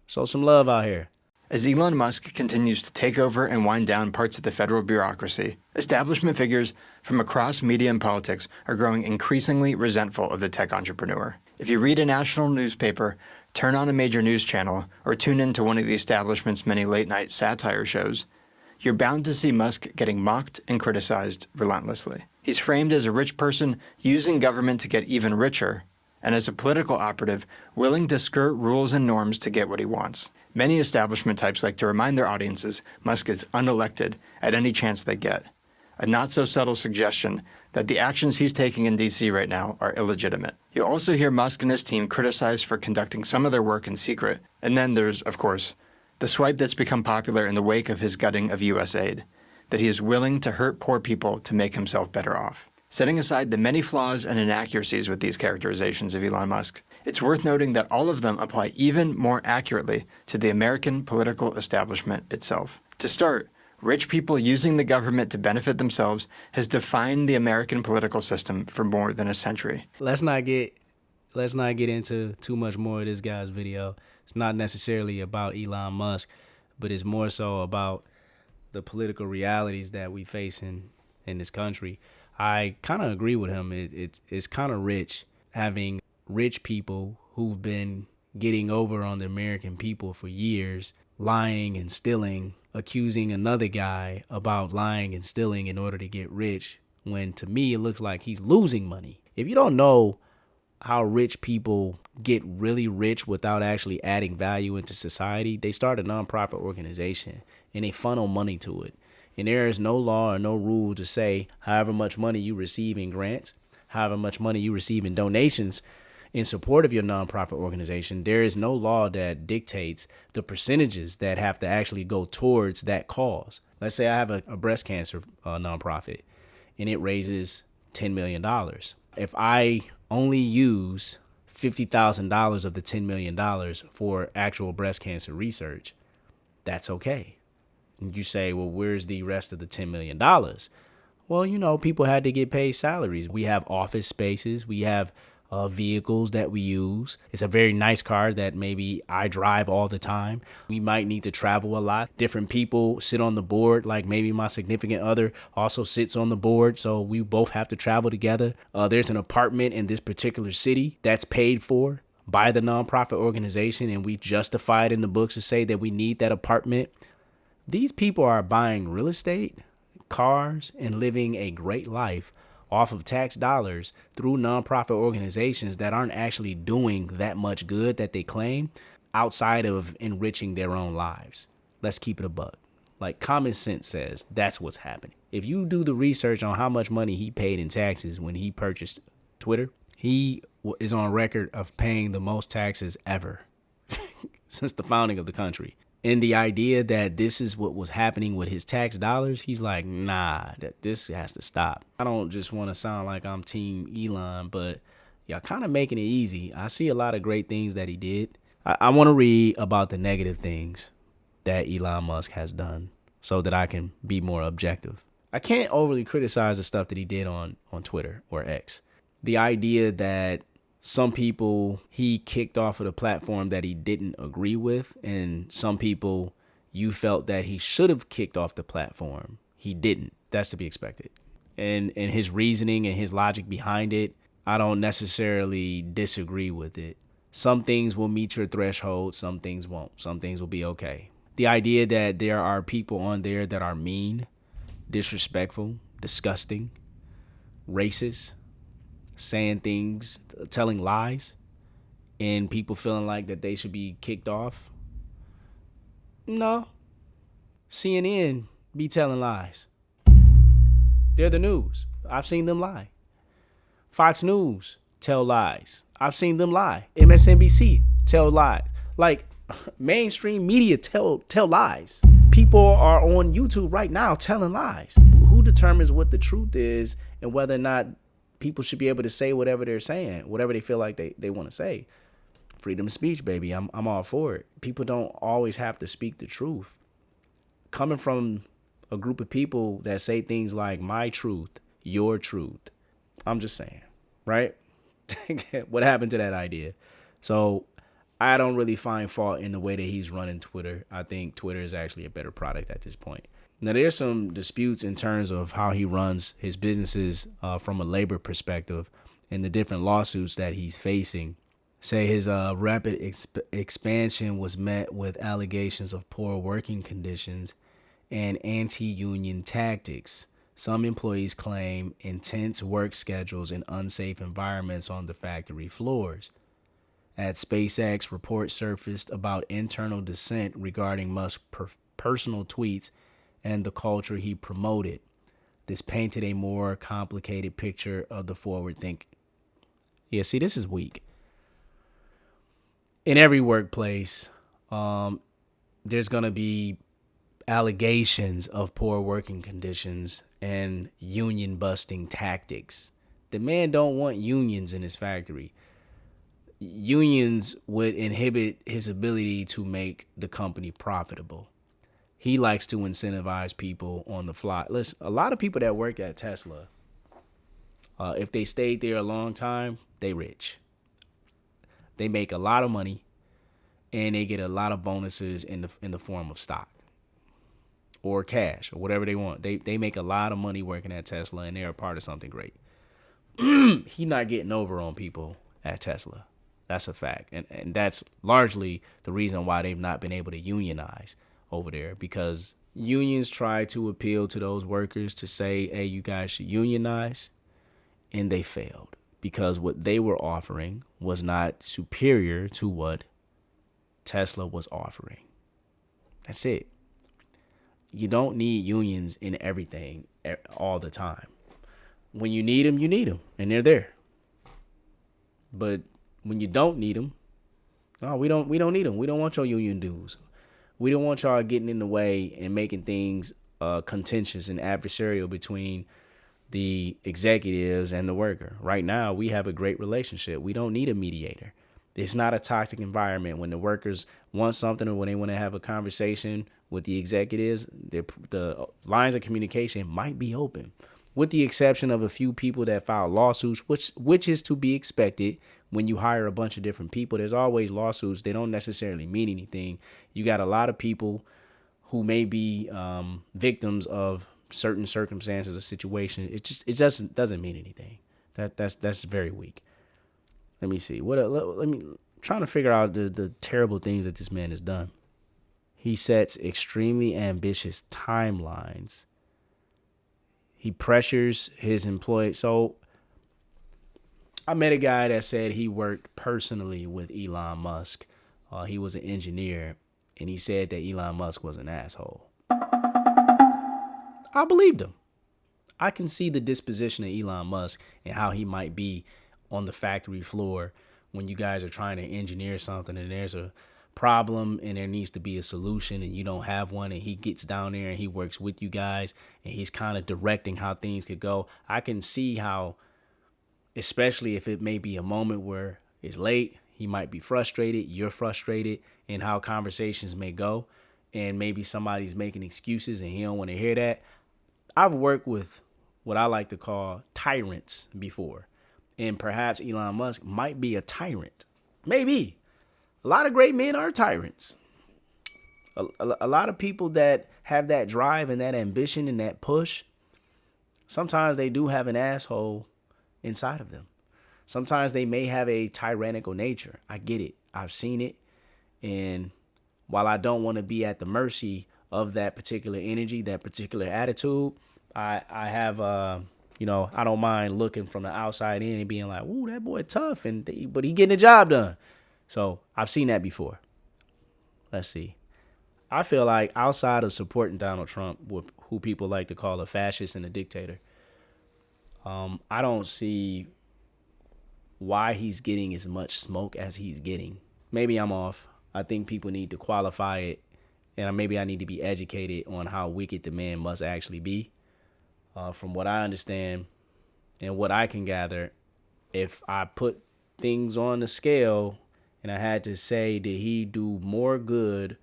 Sow some love out here. As Elon Musk continues to take over and wind down parts of the federal bureaucracy, establishment figures from across media and politics are growing increasingly resentful of the tech entrepreneur. If you read a national newspaper, turn on a major news channel, or tune into one of the establishment's many late-night satire shows, you're bound to see Musk getting mocked and criticized relentlessly. He's framed as a rich person using government to get even richer, and as a political operative willing to skirt rules and norms to get what he wants. Many establishment types like to remind their audiences Musk is unelected at any chance they get, a not-so-subtle suggestion that the actions he's taking in D.C. right now are illegitimate. You'll also hear Musk and his team criticized for conducting some of their work in secret, and then there's, of course, the swipe that's become popular in the wake of his gutting of U.S. aid, that he is willing to hurt poor people to make himself better off. Setting aside the many flaws and inaccuracies with these characterizations of Elon Musk, it's worth noting that all of them apply even more accurately to the American political establishment itself. To start, rich people using the government to benefit themselves has defined the American political system for more than a century. Let's not get into too much more of this guy's video. It's not necessarily about Elon Musk, but it's more so about the political realities that we face in this country. I kind of agree with him. It's kind of rich having rich people who've been getting over on the American people for years, lying and stealing, accusing another guy about lying and stealing in order to get rich, when to me it looks like he's losing money. If you don't know how rich people get really rich without actually adding value into society, they start a nonprofit organization and they funnel money to it. And there is no law or no rule to say however much money you receive in grants, however much money you receive in donations in support of your nonprofit organization, there is no law that dictates the percentages that have to actually go towards that cause. Let's say I have a breast cancer nonprofit and it raises $10 million. If I only use $50,000 of the $10 million for actual breast cancer research, that's okay. And you say, well, where's the rest of the $10 million? Well, people had to get paid salaries. We have office spaces. We have vehicles that we use. It's a very nice car that maybe I drive all the time. We might need to travel a lot. Different people sit on the board, like maybe my significant other also sits on the board. So we both have to travel together. There's an apartment in this particular city that's paid for by the nonprofit organization, and we justify it in the books to say that we need that apartment. These people are buying real estate, cars, and living a great life off of tax dollars through nonprofit organizations that aren't actually doing that much good that they claim outside of enriching their own lives. Let's keep it a buck. Like common sense says that's what's happening. If you do the research on how much money he paid in taxes when he purchased Twitter, he is on record of paying the most taxes ever since the founding of the country. And the idea that this is what was happening with his tax dollars, he's like, nah, this has to stop. I don't just want to sound like I'm Team Elon, but y'all kind of making it easy. I see a lot of great things that he did. I want to read about the negative things that Elon Musk has done so that I can be more objective. I can't overly criticize the stuff that he did on Twitter or X. The idea that some people he kicked off of the platform that he didn't agree with, and some people you felt that he should have kicked off the platform. He didn't. That's to be expected. And his reasoning and his logic behind it, I don't necessarily disagree with it. Some things will meet your threshold, some things won't. Some things will be okay. The idea that there are people on there that are mean, disrespectful, disgusting, racist, saying things, telling lies, and people feeling like that they should be kicked off. No. CNN be telling lies. They're the news. I've seen them lie. Fox News tell lies. I've seen them lie. MSNBC tell lies. Like mainstream media tell lies. People are on YouTube right now telling lies. Who determines what the truth is and whether or not people should be able to say whatever they're saying, whatever they feel like they want to say? Freedom of speech, baby. I'm all for it. People don't always have to speak the truth. Coming from a group of people that say things like my truth, your truth, I'm just saying, right? What happened to that idea? So I don't really find fault in the way that he's running Twitter. I think Twitter is actually a better product at this point. Now, there's some disputes in terms of how he runs his businesses from a labor perspective and the different lawsuits that he's facing. Say his rapid expansion was met with allegations of poor working conditions and anti-union tactics. Some employees claim intense work schedules and unsafe environments on the factory floors. At SpaceX, reports surfaced about internal dissent regarding Musk's personal tweets and the culture he promoted. This painted a more complicated picture of the forward thinking. Yeah, see, this is weak. In every workplace, there's going to be allegations of poor working conditions and union busting tactics. The man don't want unions in his factory. Unions would inhibit his ability to make the company profitable. He likes to incentivize people on the fly. Listen, a lot of people that work at Tesla, if they stayed there a long time, they rich. They make a lot of money, and they get a lot of bonuses in the form of stock or cash or whatever they want. They make a lot of money working at Tesla, and they're a part of something great. He not getting over on people at Tesla. That's a fact. And that's largely the reason why they've not been able to unionize over there, because unions try to appeal to those workers to say, hey, you guys should unionize. And they failed because what they were offering was not superior to what Tesla was offering. That's it. You don't need unions in everything all the time. When you need them, and they're there. But when you don't need them, no, we don't need them. We don't want your union dues. We don't want y'all getting in the way and making things contentious and adversarial between the executives and the worker. Right now, we have a great relationship. We don't need a mediator. It's not a toxic environment. When the workers want something or when they want to have a conversation with the executives, the lines of communication might be open, with the exception of a few people that file lawsuits, which is to be expected. When you hire a bunch of different people, there's always lawsuits. They don't necessarily mean anything. You got a lot of people who may be victims of certain circumstances or situation. It just doesn't mean anything. That's very weak. Let me see. Let me trying to figure out the terrible things that this man has done. He sets extremely ambitious timelines. He pressures his employees. So I met a guy that said he worked personally with Elon Musk. He was an engineer, and he said that Elon Musk was an asshole. I believed him. I can see the disposition of Elon Musk and how he might be on the factory floor when you guys are trying to engineer something and there's a problem and there needs to be a solution and you don't have one, and he gets down there and he works with you guys and he's kind of directing how things could go. I can see how, especially if it may be a moment where it's late, he might be frustrated, you're frustrated, and how conversations may go, and maybe somebody's making excuses and he don't want to hear that. I've worked with what I like to call tyrants before, and perhaps Elon Musk might be a tyrant. Maybe. A lot of great men are tyrants. A lot of people that have that drive and that ambition and that push, sometimes they do have an asshole inside of them. Sometimes they may have a tyrannical nature. I get it. I've seen it. And while I don't want to be at the mercy of that particular energy, that particular attitude, I have, I don't mind looking from the outside in and being like, ooh, that boy tough, but he getting the job done. So I've seen that before. Let's see. I feel like outside of supporting Donald Trump, who people like to call a fascist and a dictator, I don't see why he's getting as much smoke as he's getting. Maybe I'm off. I think people need to qualify it, and maybe I need to be educated on how wicked the man must actually be. From what I understand and what I can gather, if I put things on the scale and I had to say, did he do more good?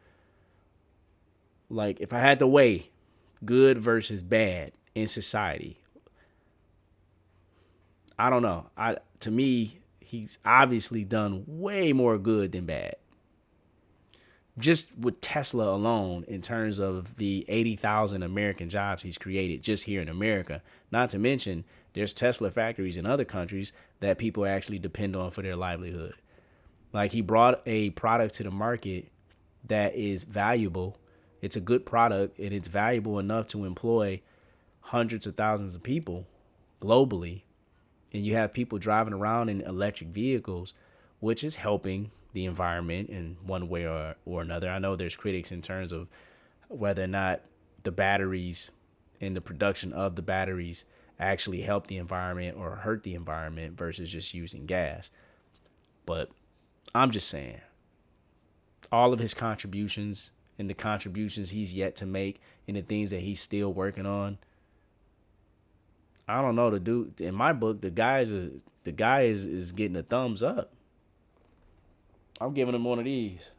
Like, if I had to weigh good versus bad in society, I don't know. To me, he's obviously done way more good than bad. Just with Tesla alone, in terms of the 80,000 American jobs he's created just here in America. Not to mention, there's Tesla factories in other countries that people actually depend on for their livelihood. Like, he brought a product to the market that is valuable. It's a good product, and it's valuable enough to employ hundreds of thousands of people globally. And you have people driving around in electric vehicles, which is helping the environment in one way or another. I know there's critics in terms of whether or not the batteries and the production of the batteries actually help the environment or hurt the environment versus just using gas. But I'm just saying, all of his contributions and the contributions he's yet to make and the things that he's still working on. I don't know, the dude in my book, the guy is getting a thumbs up. I'm giving him one of these.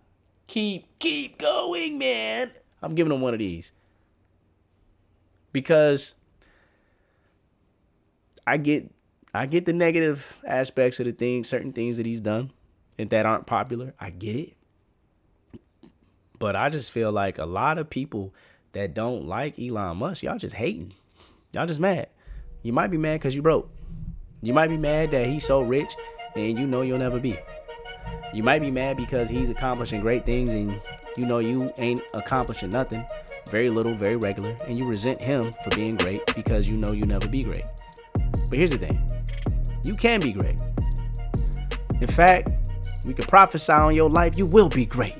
Keep going, man. I'm giving him one of these. Because I get the negative aspects of the things, certain things that he's done and that aren't popular. I get it. But I just feel like a lot of people that don't like Elon Musk, y'all just hating. Y'all just mad. You might be mad because you broke. You might be mad that he's so rich and you know you'll never be. You might be mad because he's accomplishing great things and you know you ain't accomplishing nothing. Very little, very regular. And you resent him for being great because you know you'll never be great. But here's the thing. You can be great. In fact, we can prophesy on your life. You will be great.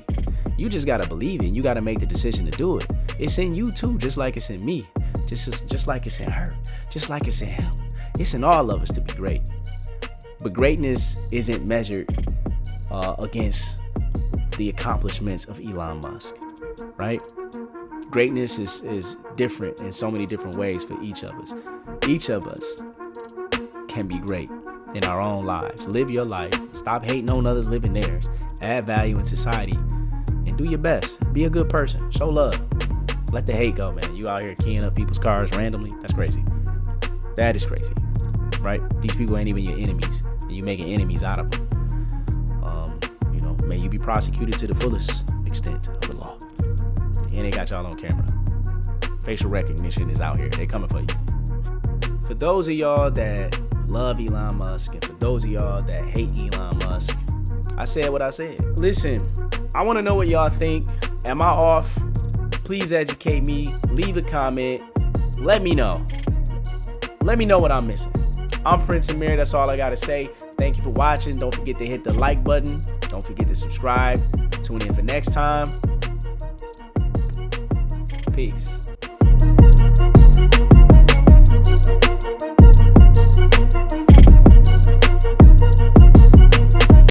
You just got to believe it. You got to make the decision to do it. It's in you too, just like it's in me. Just like it's in her. Just like it's in him. It's in all of us to be great. But greatness isn't measured against the accomplishments of Elon Musk, right? Greatness is different in so many different ways for each of us. Each of us can be great in our own lives. Live your life. Stop hating on others living theirs. Add value in society and do your best. Be a good person. Show love. Let the hate go, man. You out here keying up people's cars randomly. That's crazy. That is crazy, right? These people ain't even your enemies, and you making enemies out of them. May you be prosecuted to the fullest extent of the law. And they got y'all on camera. Facial recognition is out here. They coming for you. For those of y'all that love Elon Musk, and for those of y'all that hate Elon Musk, I said what I said. Listen, I want to know what y'all think. Am I off? Please educate me. Leave a comment. Let me know. Let me know what I'm missing. I'm Prince Amir. That's all I got to say. Thank you for watching. Don't forget to hit the like button. Don't forget to subscribe. Tune in for next time. Peace.